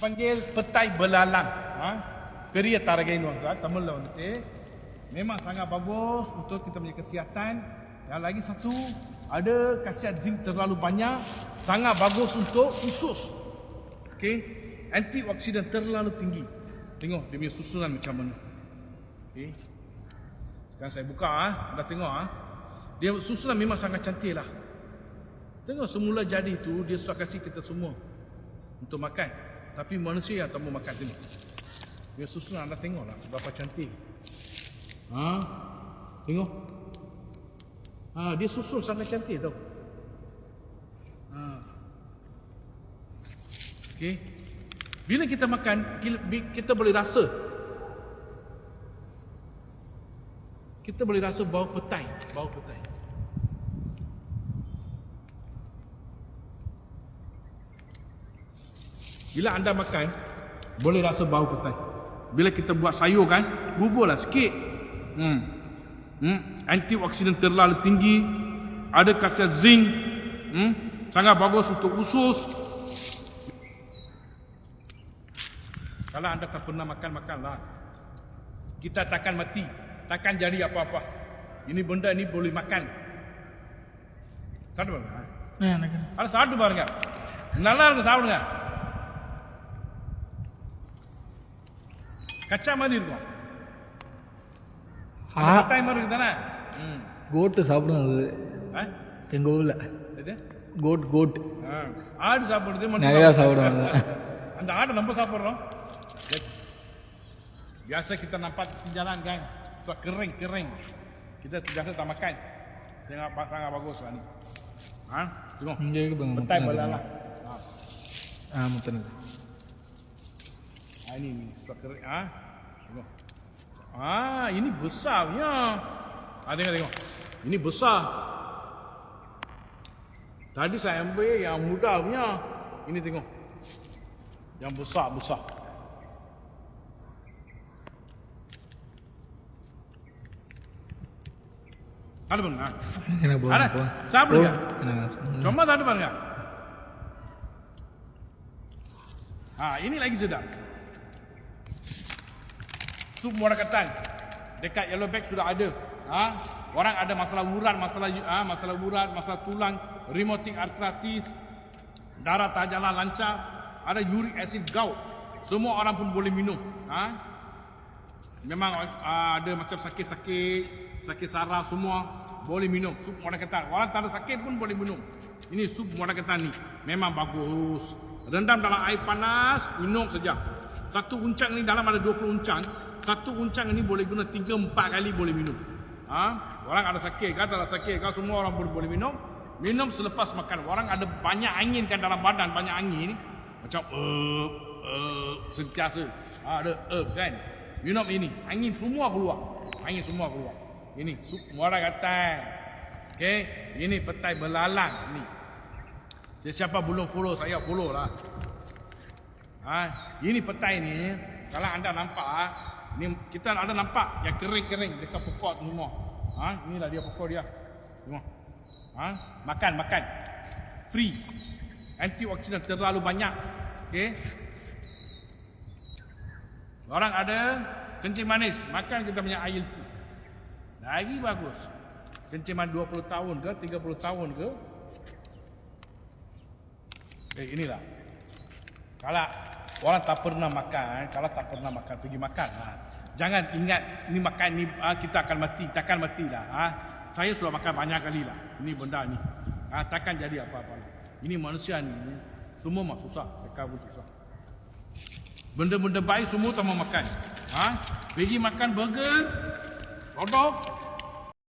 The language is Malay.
panggil petai belalang. Peria taragain wangga, tamul lawan memang sangat bagus untuk kita punya kesihatan. Yang lagi satu, ada khasiat zinc terlalu banyak, sangat bagus untuk usus. Okey, antioksidan terlalu tinggi. Tengok dia punya susunan macam mana. Okey. Sekarang saya buka anda tengok Dia susunan memang sangat cantik lah. Tengok semula jadi tu dia sudah kasih kita semua untuk makan. Tapi manusia yang tak mau makan, tengok. Dia susunan anda tengoklah berapa cantik. Tengok. Dia susun sangat cantik tau. Okey. Bila kita makan, kita boleh rasa. Kita boleh rasa bau petai, bau petai. Bila anda makan, boleh rasa bau petai. Bila kita buat sayur kan, buburlah sikit. Antioksidan terlalu tinggi, ada khasiat zinc, sangat bagus untuk usus. Kalau anda tak pernah makan, makanlah. Kita takkan mati, takkan jadi apa-apa. Ini benda ni boleh makan. Sadu bang? Ada sadu bang enggak? Nalar ke sadu enggak? Kacang mana இருக்கும்? petai மாதிரி இருக்குதானே? கோட்டு சாப்பிடும் அது எங்க ஊர்ல. இது கோட் ஆடு சாப்பிடுறது நிறையா சாப்பிடுவாங்க. அந்த ஆடு நம்ம சாப்பிடுறோம். Biasa kita nampak di jalan kan, suka kering. Kita biasa tak makan. Sangat bagus lah ni. Tengok. Petai belalang. Betul. Ini suka kering. Tengok. Ini besarnya. Tengok. Ini besar. Tadi saya ambil yang muda punya. Ini tengok. Yang besar. Ada bang? Ada? Siapa dia? Cuma tak ada bang? Ini lagi sedap. Sup muara ketan. Dekat Yellow Bag sudah ada. Orang ada masalah urat, masalah tulang, rheumatic arthritis, darah tak jalan lancar, ada uric acid gout. Semua orang pun boleh minum. Memang ada macam sakit saraf semua boleh minum sup muara ketan. Orang tak ada sakit pun boleh minum. Ini sup muara ketan ni memang bagus. Rendam dalam air panas, minum saja. Satu uncang ni dalam ada 20 uncang. Satu uncang ini boleh guna 3-4 kali boleh minum. Orang ada sakit, tak ada sakit, semua orang boleh minum. Minum selepas makan. Orang ada banyak angin kan dalam badan, banyak angin macam sentiasa ada kan. Minum ini, angin semua keluar. Ini sup muara ketan. Okey, ini petai belalang ni. Siapa belum follow saya, follow lah. Ini petai ni, kalau anda nampak ni kita ada nampak yang kering dekat pokok tu semua. Inilah dia pokok dia. Tengok. Makan. Free. Antioksidan terlalu banyak. Okey. Orang ada kencing manis, makan kita punya air food. Lagi bagus. Kencing manis 20 tahun ke 30 tahun ke. Inilah. Kalau orang tak pernah makan, pergi makan. Jangan ingat ni makan ni kita akan mati, takkan matilah. Saya sudah makan banyak kali lah. Ini benda ni. Takkan jadi apa-apa. Ini manusia ni semua susah, cakap pun susah. Benda-benda baik semua tak mau makan. Pergi makan burger, hotdog,